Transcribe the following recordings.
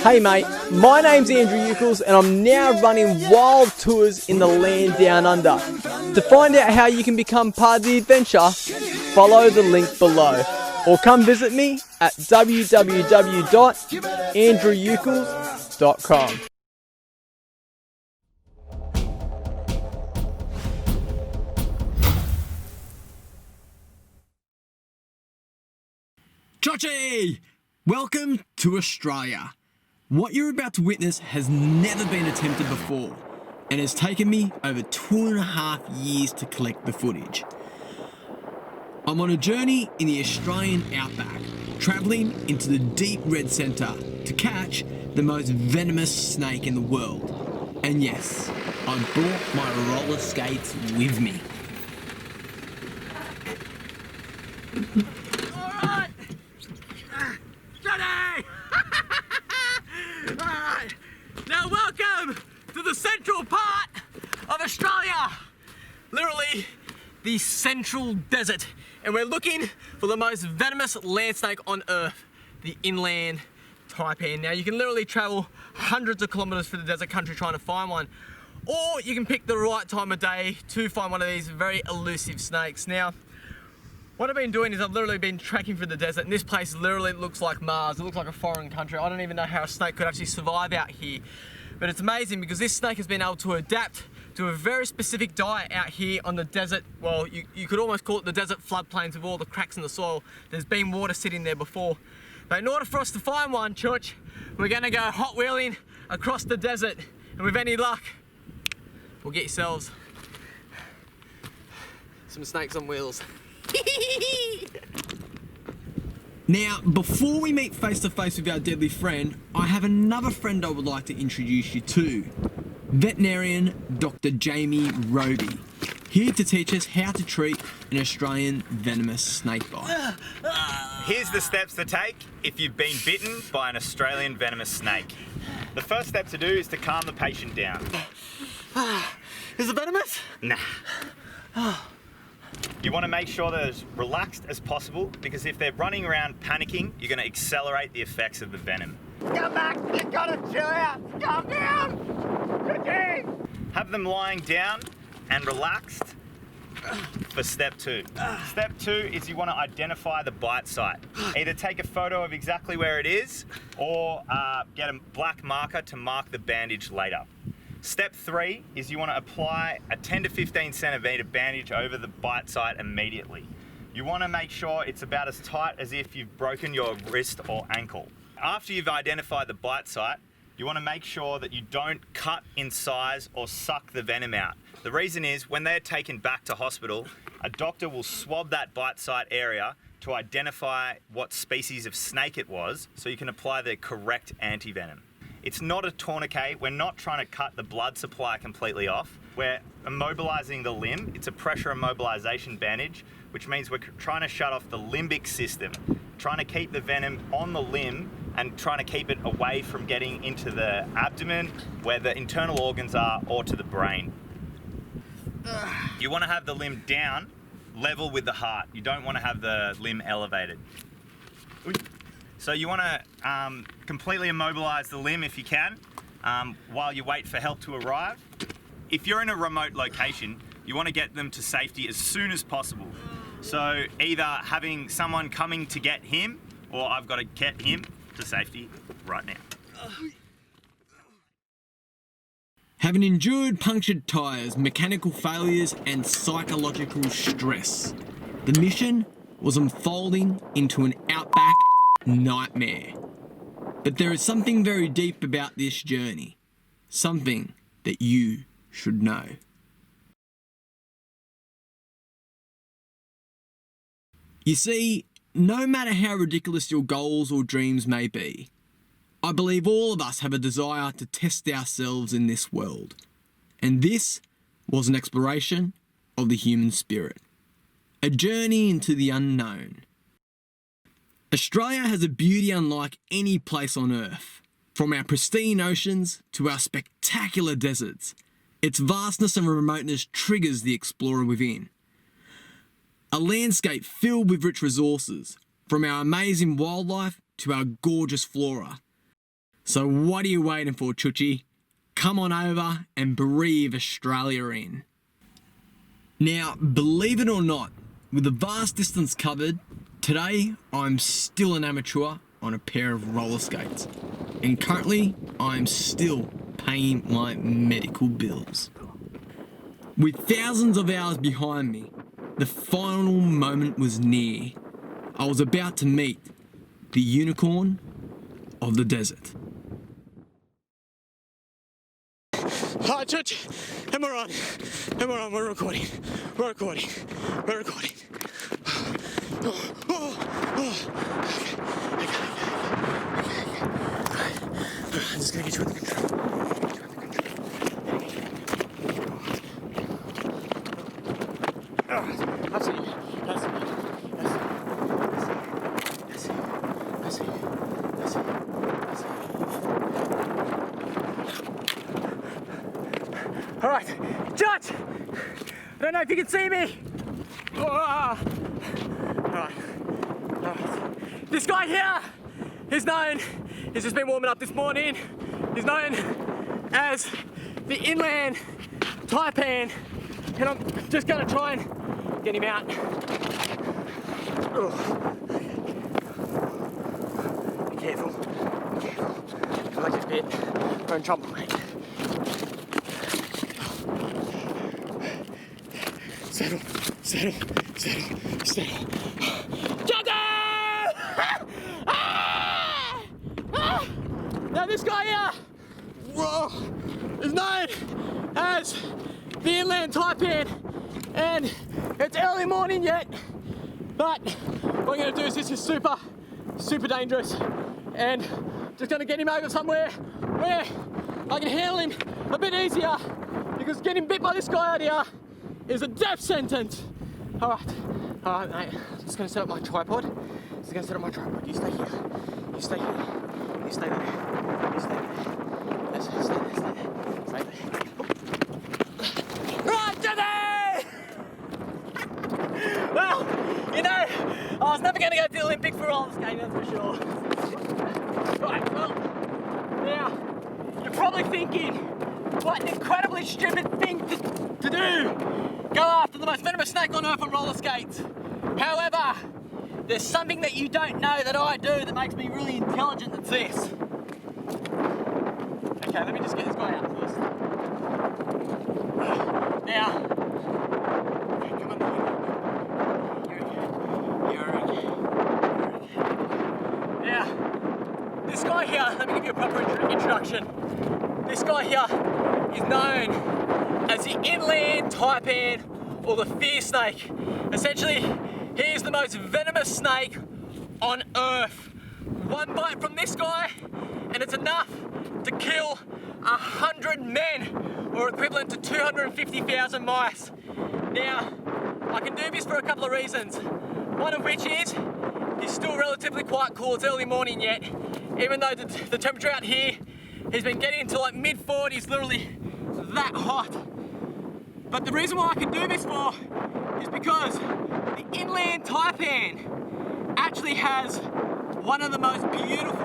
Hey mate, my name's Andrew Ucles and I'm now running wild tours in the land down under. To find out how you can become part of the adventure, follow the link below or come visit me at www.andrewucles.com. CHUCHI! Welcome to Australia. What you're about to witness has never been attempted before and has taken me over 2.5 years to collect the footage. I'm on a journey in the Australian Outback, travelling into the deep red centre to catch the most venomous snake in the world. And yes, I brought my roller skates with me. Alright! Johnny! Alright, now welcome to the central part of Australia. Literally, the central desert. And we're looking for the most venomous land snake on earth, the Inland Taipan. Now you can literally travel hundreds of kilometers through the desert country trying to find one. Or you can pick the right time of day to find one of these very elusive snakes. Now, what I've been doing is I've literally been trekking through the desert, and this place literally looks like Mars. It looks like a foreign country. I don't even know how a snake could actually survive out here. But it's amazing because this snake has been able to adapt to a very specific diet out here on the desert. Well, you could almost call it the desert floodplains with all the cracks in the soil. There's been water sitting there before. But in order for us to find one, Chuch, we're gonna go hot wheeling across the desert. And with any luck, we'll get yourselves some snakes on wheels. Now, before we meet face to face with our deadly friend, I have another friend I would like to introduce you to. Veterinarian Dr Jamie Robey, here to teach us how to treat an Australian venomous snake bite. Here's the steps to take if you've been bitten by an Australian venomous snake. The first step to do is to calm the patient down. Is it venomous? Nah. You want to make sure they're as relaxed as possible, because if they're running around panicking, you're going to accelerate the effects of the venom. Come back, you gotta chill out. Calm down. Have them lying down and relaxed for step 2. Step 2 is you want to identify the bite site. Either take a photo of exactly where it is or get a black marker to mark the bandage later. Step 3 is you want to apply a 10 to 15 centimetre bandage over the bite site immediately. You want to make sure it's about as tight as if you've broken your wrist or ankle. After you've identified the bite site, you want to make sure that you don't cut in size or suck the venom out. The reason is when they're taken back to hospital, a doctor will swab that bite site area to identify what species of snake it was so you can apply the correct anti-venom. It's not a tourniquet. We're not trying to cut the blood supply completely off. We're immobilizing the limb. It's a pressure immobilization bandage, which means we're trying to shut off the limbic system, trying to keep the venom on the limb and trying to keep it away from getting into the abdomen, where the internal organs are, or to the brain. You want to have the limb down, level with the heart. You don't want to have the limb elevated. So you want to completely immobilize the limb if you can, while you wait for help to arrive. If you're in a remote location, you want to get them to safety as soon as possible. So either having someone coming to get him, or I've got to get him to safety right now. Having endured punctured tyres, mechanical failures and psychological stress, the mission was unfolding into an outback nightmare. But there is something very deep about this journey, something that you should know. You see, no matter how ridiculous your goals or dreams may be, I believe all of us have a desire to test ourselves in this world. And this was an exploration of the human spirit, a journey into the unknown. Australia has a beauty unlike any place on earth. From our pristine oceans to our spectacular deserts, its vastness and remoteness triggers the explorer within. A landscape filled with rich resources, from our amazing wildlife to our gorgeous flora. So what are you waiting for, CHUCHI? Come on over and breathe Australia in. Now, believe it or not, with the vast distance covered, today I'm still an amateur on a pair of roller skates. And currently, I'm still paying my medical bills. With thousands of hours behind me, the final moment was near. I was about to meet the unicorn of the desert. Hi, Church. And we're on. We're recording. We're recording. I'm just gonna get you under control. That's it. All right, Judge! I don't know if you can see me. All right. This guy here is known, he's just been warming up this morning, he's known as the Inland Taipan, and I'm just gonna try and get him out. Be careful. I like this bit. We're in trouble, mate. Settle. Juggo! Now this guy here is known as the Inland Taipan, and it's early morning yet, but what I'm going to do is this is super dangerous, and just going to get him over somewhere where I can handle him a bit easier, because getting bit by this guy out here is a death sentence. All right, mate. I'm just going to set up my tripod. You stay here. You stay there. Stay there. Right, Johnny! Well, you know, I was never going to go to the Olympics for roller skating, that's for sure. Right, well, now, you're probably thinking, what an incredibly stupid thing to do. Go after the most venomous snake on earth on roller skates. However, there's something that you don't know that I do that makes me really intelligent at this. Okay, let me just get this guy out first. Now, okay, come on. You're okay. Now, this guy here, let me give you a proper introduction. This guy here is known as the Inland Taipan, or the fear snake. Essentially, he is the most venomous snake on earth. One bite from this guy, and it's enough to kill 100 men, or equivalent to 250,000 mice. Now, I can do this for a couple of reasons. One of which is, he's still relatively quite cool. It's early morning yet, even though the temperature out here has been getting into like mid-40s, literally that hot. But the reason why I can do this for is because the Inland Taipan actually has one of the most beautiful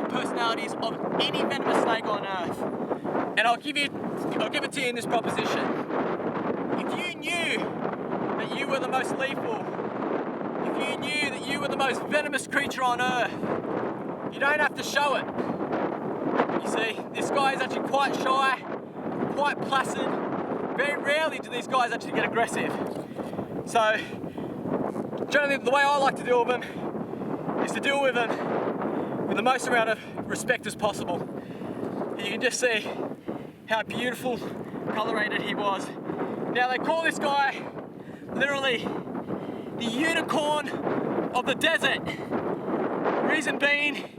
personalities of any venomous snake on earth. And I'll give it to you in this proposition. If you knew that you were the most lethal, if you knew that you were the most venomous creature on earth, you don't have to show it. You see, this guy is actually quite shy, quite placid. Very rarely do these guys actually get aggressive. So, generally the way I like to deal with them is to deal with them with the most amount of respect as possible. You can just see how beautiful, colorated he was. Now they call this guy literally the unicorn of the desert. Reason being,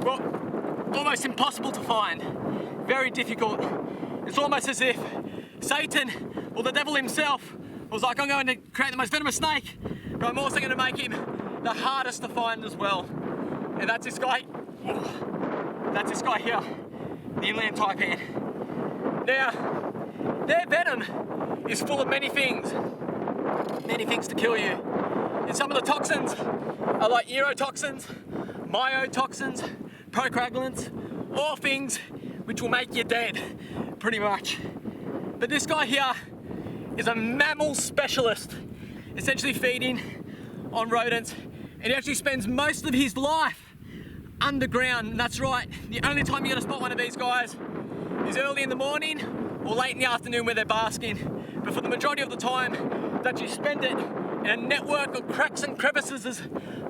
well, almost impossible to find. Very difficult. It's almost as if Satan, or the devil himself, was like, I'm going to create the most venomous snake, but I'm also going to make him the hardest to find as well. And that's this guy. That's this guy here, the Inland Taipan. Now, their venom is full of many things to kill you. And some of the toxins are like neurotoxins, myotoxins, procoagulants, all things which will make you dead, pretty much. But this guy here is a mammal specialist, essentially feeding on rodents, and he actually spends most of his life underground. And that's right, the only time you're gonna spot one of these guys is early in the morning or late in the afternoon where they're basking. But for the majority of the time, they actually spend it in a network of cracks and crevices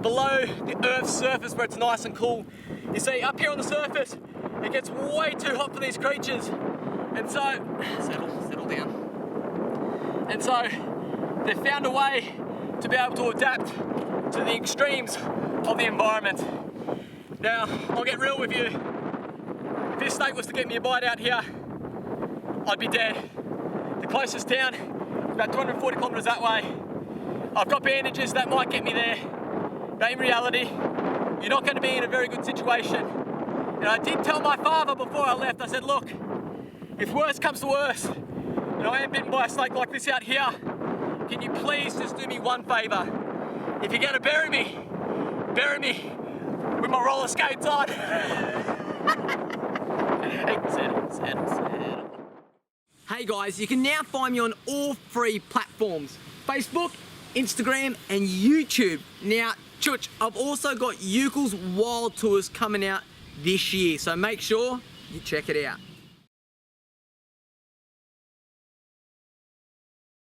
below the Earth's surface where it's nice and cool. You see, up here on the surface, it gets way too hot for these creatures. And so, settle down. And so, they've found a way to be able to adapt to the extremes of the environment. Now, I'll get real with you. If this snake was to get me a bite out here, I'd be dead. The closest town is about 240 kilometres that way. I've got bandages that might get me there. But in reality, you're not going to be in a very good situation. And I did tell my father before I left, I said, look, if worse comes to worse, and I am bitten by a snake like this out here, can you please just do me one favour? If you're going to bury me with my roller skates on. Hey, settle. Hey guys, you can now find me on all 3 platforms, Facebook, Instagram and YouTube. Now, Chuch, I've also got Ucles Wild Tours coming out this year, so make sure you check it out.